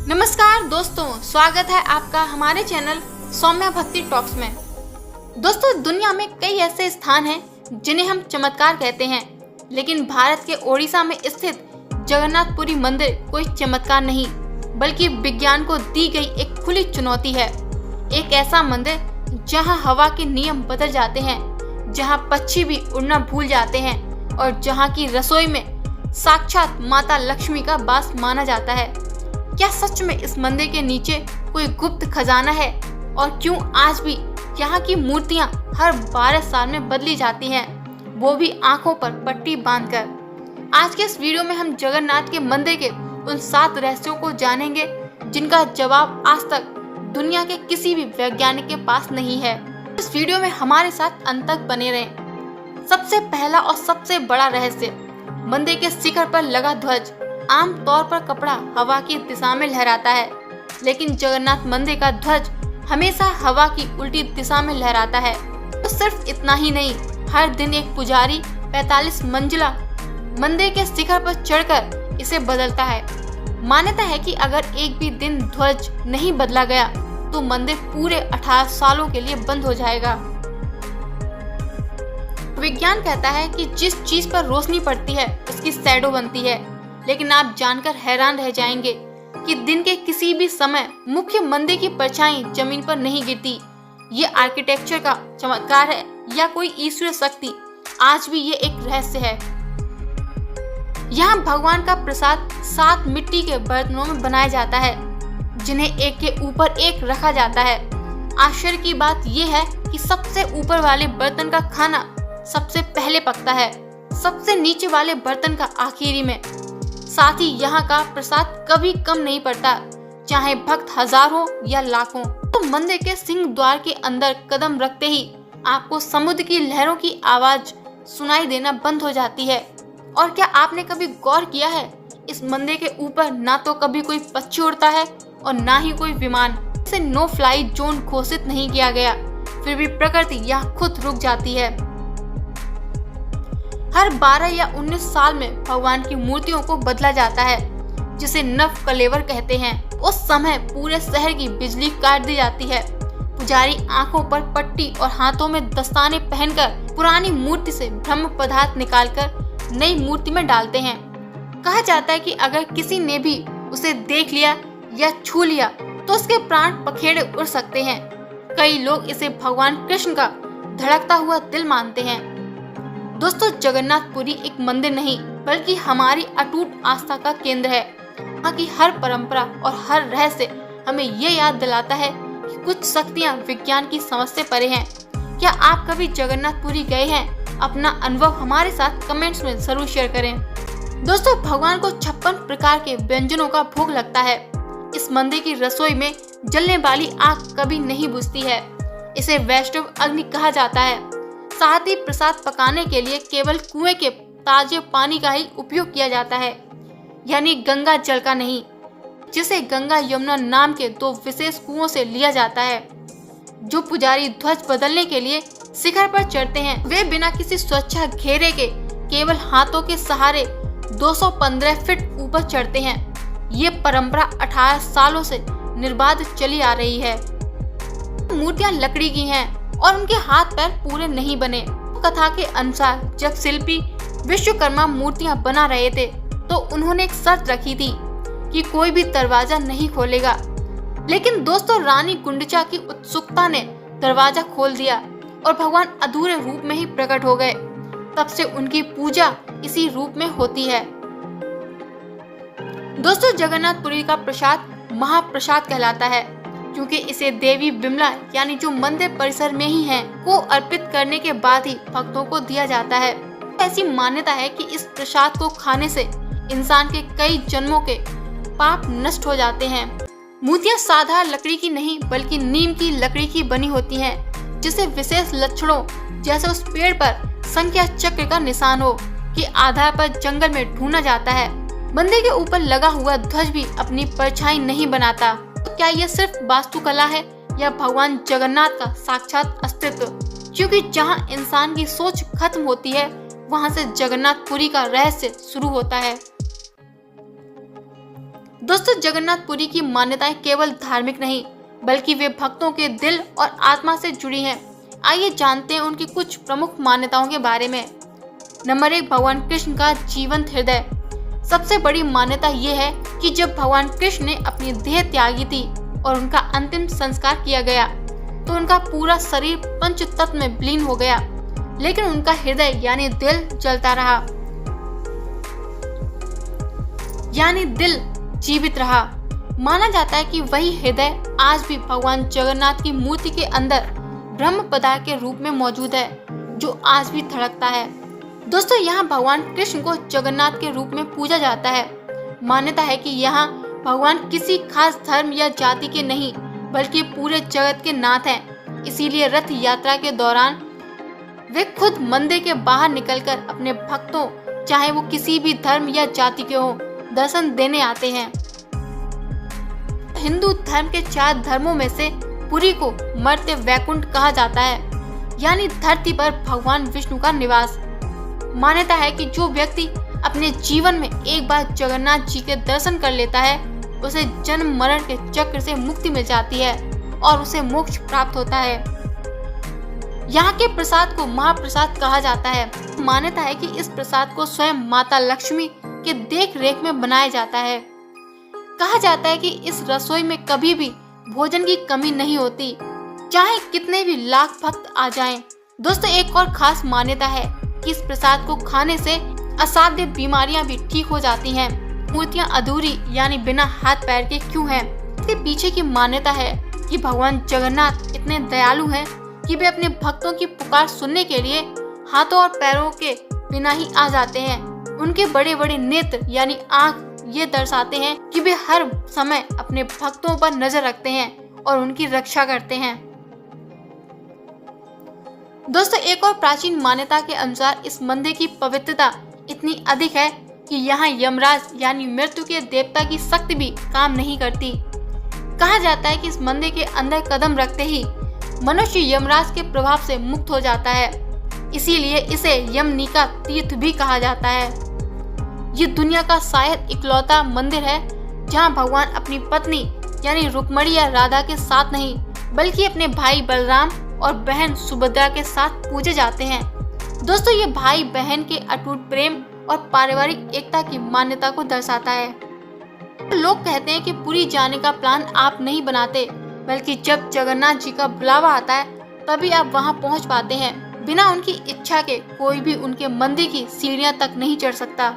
नमस्कार दोस्तों, स्वागत है आपका हमारे चैनल सौम्या भक्ति टॉक्स में। दोस्तों, दुनिया में कई ऐसे स्थान हैं जिन्हें हम चमत्कार कहते हैं, लेकिन भारत के ओडिशा में स्थित जगन्नाथपुरी मंदिर कोई चमत्कार नहीं बल्कि विज्ञान को दी गई एक खुली चुनौती है। एक ऐसा मंदिर जहां हवा के नियम बदल जाते हैं, जहां पक्षी भी उड़ना भूल जाते हैं और जहां की रसोई में साक्षात माता लक्ष्मी का वास माना जाता है। क्या सच में इस मंदिर के नीचे कोई गुप्त खजाना है और क्यों आज भी यहाँ की मूर्तियाँ हर 12 साल में बदली जाती हैं, वो भी आंखों पर पट्टी बांधकर। आज के इस वीडियो में हम जगन्नाथ के मंदिर के उन 7 रहस्यों को जानेंगे जिनका जवाब आज तक दुनिया के किसी भी वैज्ञानिक के पास नहीं है। इस वीडियो में हमारे साथ अंत तक बने रहें। सबसे पहला और सबसे बड़ा रहस्य, मंदिर के शिखर पर लगा ध्वज। आम तौर पर कपड़ा हवा की दिशा में लहराता है, लेकिन जगन्नाथ मंदिर का ध्वज हमेशा हवा की उल्टी दिशा में लहराता है। तो सिर्फ इतना ही नहीं, हर दिन एक पुजारी 45 मंजिला मंदिर के शिखर पर चढ़कर इसे बदलता है। मान्यता है कि अगर एक भी दिन ध्वज नहीं बदला गया तो मंदिर पूरे 18 सालों के लिए बंद हो जाएगा। विज्ञान कहता है कि जिस चीज पर रोशनी पड़ती है उसकी शैडो बनती है, लेकिन आप जानकर हैरान रह जाएंगे कि दिन के किसी भी समय मुख्य मंदिर की परछाई जमीन पर नहीं गिरती। ये आर्किटेक्चर का चमत्कार है या कोई ईश्वरीय शक्ति, आज भी ये एक रहस्य है। यहाँ भगवान का प्रसाद 7 मिट्टी के बर्तनों में बनाया जाता है, जिन्हें एक के ऊपर एक रखा जाता है। आश्चर्य की बात यह है कि सबसे ऊपर वाले बर्तन का खाना सबसे पहले पकता है, सबसे नीचे वाले बर्तन का आखिरी में। साथ ही यहाँ का प्रसाद कभी कम नहीं पड़ता, चाहे भक्त हजार हो या लाखों। तो मंदिर के सिंह द्वार के अंदर कदम रखते ही आपको समुद्र की लहरों की आवाज सुनाई देना बंद हो जाती है। और क्या आपने कभी गौर किया है, इस मंदिर के ऊपर ना तो कभी कोई पक्षी उड़ता है और ना ही कोई विमान। इसे नो फ्लाई जोन घोषित नहीं किया गया, फिर भी प्रकृति यहाँ खुद रुक जाती है। हर 12 या 19 साल में भगवान की मूर्तियों को बदला जाता है, जिसे नव कलेवर कहते हैं। उस समय पूरे शहर की बिजली काट दी जाती है। पुजारी आंखों पर पट्टी और हाथों में दस्ताने पहनकर पुरानी मूर्ति से ब्रह्म पदार्थ निकालकर नई मूर्ति में डालते हैं। कहा जाता है कि अगर किसी ने भी उसे देख लिया या छू लिया तो उसके प्राण पखेड़े उड़ सकते हैं। कई लोग इसे भगवान कृष्ण का धड़कता हुआ दिल मानते हैं। दोस्तों, जगन्नाथपुरी एक मंदिर नहीं बल्कि हमारी अटूट आस्था का केंद्र है। यहाँ की हर परंपरा और हर रहस्य हमें ये याद दिलाता है कि कुछ शक्तियाँ विज्ञान की समझ से परे हैं। क्या आप कभी जगन्नाथपुरी गए हैं? अपना अनुभव हमारे साथ कमेंट्स में जरूर शेयर करें। दोस्तों, भगवान को 56 प्रकार के व्यंजनों का भोग लगता है। इस मंदिर की रसोई में जलने वाली आग कभी नहीं बुझती है। इसे वैष्णव अग्नि कहा जाता है। साथ ही प्रसाद पकाने के लिए केवल कुएं के ताजे पानी का ही उपयोग किया जाता है, यानी गंगा जल का नहीं, जिसे गंगा यमुना नाम के 2 विशेष कुओं से लिया जाता है। जो पुजारी ध्वज बदलने के लिए शिखर पर चढ़ते हैं, वे बिना किसी सुरक्षा घेरे के केवल हाथों के सहारे 215 फीट ऊपर चढ़ते हैं। ये परंपरा 18 सालों से निर्बाध चली आ रही है। मूर्तियां लकड़ी की हैं और उनके हाथ पैर पूरे नहीं बने। कथा के अनुसार जब शिल्पी विश्वकर्मा मूर्तियां बना रहे थे तो उन्होंने एक शर्त रखी थी कि कोई भी दरवाजा नहीं खोलेगा। लेकिन दोस्तों, रानी गुंडचा की उत्सुकता ने दरवाजा खोल दिया और भगवान अधूरे रूप में ही प्रकट हो गए। तब से उनकी पूजा इसी रूप में होती है। दोस्तों, जगन्नाथपुरी का प्रसाद महाप्रसाद कहलाता है, क्योंकि इसे देवी बिमला यानी जो मंदिर परिसर में ही है को अर्पित करने के बाद ही भक्तों को दिया जाता है। ऐसी मान्यता है कि इस प्रसाद को खाने से इंसान के कई जन्मों के पाप नष्ट हो जाते हैं। मूर्तियां साधारण लकड़ी की नहीं बल्कि नीम की लकड़ी की बनी होती हैं, जिसे विशेष लक्षणों जैसे उस पेड़ पर संख्या चक्र का निशान हो के आधार पर जंगल में ढूंढा जाता है। मंदिर के ऊपर लगा हुआ ध्वज भी अपनी परछाई नहीं बनाता। तो क्या यह सिर्फ वास्तुकला है या भगवान जगन्नाथ का साक्षात अस्तित्व? क्योंकि जहां इंसान की सोच खत्म होती है, वहां से जगन्नाथपुरी का रहस्य शुरू होता है। दोस्तों, जगन्नाथपुरी की मान्यताएं केवल धार्मिक नहीं बल्कि वे भक्तों के दिल और आत्मा से जुड़ी हैं। आइए जानते हैं उनकी कुछ प्रमुख मान्यताओं के बारे में। नंबर 1, भगवान कृष्ण का जीवंत हृदय। सबसे बड़ी मान्यता ये है कि जब भगवान कृष्ण ने अपनी देह त्यागी थी और उनका अंतिम संस्कार किया गया तो उनका पूरा शरीर पंच तत्व में विलीन हो गया, लेकिन उनका हृदय यानी दिल जलता रहा, यानी दिल जीवित रहा। माना जाता है कि वही हृदय आज भी भगवान जगन्नाथ की मूर्ति के अंदर ब्रह्म पदार्थ के रूप में मौजूद है, जो आज भी धड़कता है। दोस्तों, यहाँ भगवान कृष्ण को जगन्नाथ के रूप में पूजा जाता है। मान्यता है कि यहाँ भगवान किसी खास धर्म या जाति के नहीं बल्कि पूरे जगत के नाथ हैं। इसीलिए रथ यात्रा के दौरान वे खुद मंदिर के बाहर निकलकर अपने भक्तों, चाहे वो किसी भी धर्म या जाति के हों, दर्शन देने आते हैं। हिंदू धर्म के 4 धर्मों में से पुरी को मर्त्य वैकुंठ कहा जाता है, यानी धरती पर भगवान विष्णु का निवास। मान्यता है कि जो व्यक्ति अपने जीवन में एक बार जगन्नाथ जी के दर्शन कर लेता है उसे जन्म मरण के चक्र से मुक्ति मिल जाती है और उसे मोक्ष प्राप्त होता है। यहाँ के प्रसाद को महाप्रसाद कहा जाता है। मान्यता है कि इस प्रसाद को स्वयं माता लक्ष्मी के देख रेख में बनाया जाता है। कहा जाता है कि इस रसोई में कभी भी भोजन की कमी नहीं होती, चाहे कितने भी लाख भक्त आ जाएं। दोस्तों, एक और खास मान्यता है कि इस प्रसाद को खाने से असाध्य बीमारियां भी ठीक हो जाती हैं। मूर्तियां अधूरी यानी बिना हाथ पैर के क्यों हैं? इसके पीछे की मान्यता है कि भगवान जगन्नाथ इतने दयालु हैं कि वे अपने भक्तों की पुकार सुनने के लिए हाथों और पैरों के बिना ही आ जाते हैं। उनके बड़े बड़े नेत्र यानी आँख ये दर्शाते हैं कि वे हर समय अपने भक्तों पर नजर रखते हैं और उनकी रक्षा करते हैं। दोस्तों, एक और प्राचीन मान्यता के अनुसार इस मंदिर की पवित्रता इतनी अधिक है कि यहाँ यमराज यानी मृत्यु के देवता की शक्ति भी काम नहीं करती। कहा जाता है कि इस मंदिर के अंदर कदम रखते ही मनुष्य यमराज के प्रभाव से मुक्त हो जाता है। इसीलिए इसे यमनिका तीर्थ भी कहा जाता है। ये दुनिया का शायद इकलौता मंदिर है जहाँ भगवान अपनी पत्नी यानी रुक्मणी या राधा के साथ नहीं बल्कि अपने भाई बलराम और बहन सुभद्रा के साथ पूजे जाते हैं। दोस्तों, ये भाई बहन के अटूट प्रेम और पारिवारिक एकता की मान्यता को दर्शाता है। लोग कहते हैं कि पुरी जाने का प्लान आप नहीं बनाते बल्कि जब जगन्नाथ जी का बुलावा आता है तभी आप वहां पहुंच पाते हैं। बिना उनकी इच्छा के कोई भी उनके मंदिर की सीढ़ियां तक नहीं चढ़ सकता।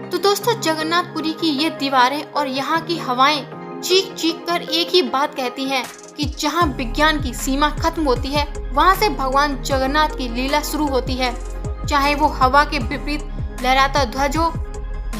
तो दोस्तों, जगन्नाथपुरी की ये दीवारें और यहाँ की हवाएं चीख चीख कर एक ही बात कहती हैं कि जहाँ विज्ञान की सीमा खत्म होती है वहाँ से भगवान जगन्नाथ की लीला शुरू होती है। चाहे वो हवा के विपरीत लहराता ध्वज हो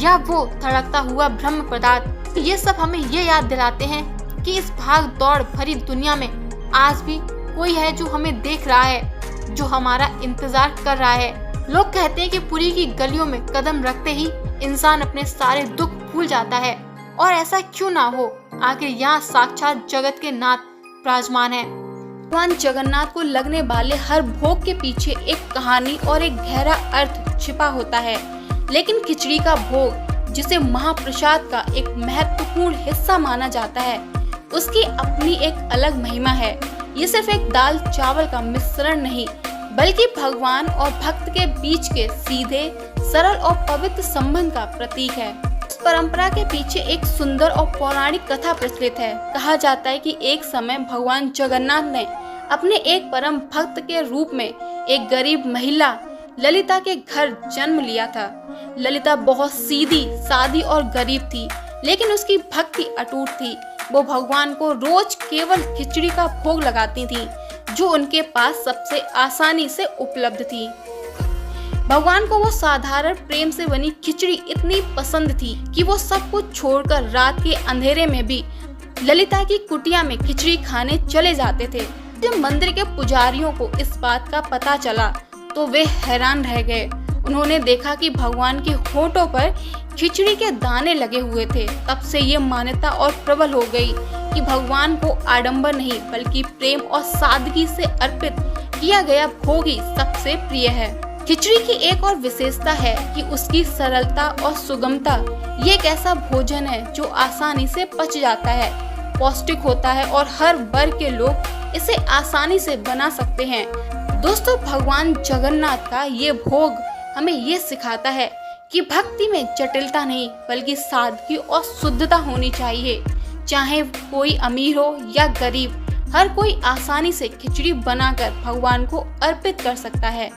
या वो धड़कता हुआ ब्रह्म पदार्थ, ये सब हमें ये याद दिलाते हैं कि इस भाग दौड़ भरी दुनिया में आज भी कोई है जो हमें देख रहा है, जो हमारा इंतजार कर रहा है। लोग कहते हैं कि पुरी की गलियों में कदम रखते ही इंसान अपने सारे दुख भूल जाता है, और ऐसा क्यों ना हो, आखिर यहाँ साक्षात जगत के नाथ विराजमान है। भगवान जगन्नाथ को लगने वाले हर भोग के पीछे एक कहानी और एक गहरा अर्थ छिपा होता है, लेकिन खिचड़ी का भोग जिसे महाप्रसाद का एक महत्वपूर्ण हिस्सा माना जाता है, उसकी अपनी एक अलग महिमा है। ये सिर्फ एक दाल चावल का मिश्रण नहीं बल्कि भगवान और भक्त के बीच के सीधे, सरल और पवित्र संबंध का प्रतीक है। इस परंपरा के पीछे एक सुंदर और पौराणिक कथा प्रचलित है। कहा जाता है कि एक समय भगवान जगन्नाथ ने अपने एक परम भक्त के रूप में एक गरीब महिला ललिता के घर जन्म लिया था। ललिता बहुत सीधी, सादी और गरीब थी, लेकिन उसकी भक्ति अटूट थी। वो भगवान को रोज केवल खिचड़ी का भोग लगाती थी, जो उनके पास सबसे आसानी से उपलब्ध थी। भगवान को वो साधारण प्रेम से बनी खिचड़ी इतनी पसंद थी कि वो सब कुछ छोड़कर रात के अंधेरे में भी ललिता की कुटिया में खिचड़ी खाने चले जाते थे। जब मंदिर के पुजारियों को इस बात का पता चला तो वे हैरान रह गए। उन्होंने देखा कि भगवान के होठों पर खिचड़ी के दाने लगे हुए थे। तब से ये मान्यता और प्रबल हो गई कि भगवान को आडंबर नहीं बल्कि प्रेम और सादगी से अर्पित किया गया भोग ही सबसे प्रिय है। खिचड़ी की एक और विशेषता है कि उसकी सरलता और सुगमता। ये एक ऐसा भोजन है जो आसानी से पच जाता है, पौष्टिक होता है और हर वर्ग के लोग इसे आसानी से बना सकते हैं। दोस्तों, भगवान जगन्नाथ का ये भोग हमें ये सिखाता है कि भक्ति में जटिलता नहीं बल्कि सादगी और शुद्धता होनी चाहिए। चाहे कोई अमीर हो या गरीब, हर कोई आसानी से खिचड़ी बनाकर भगवान को अर्पित कर सकता है।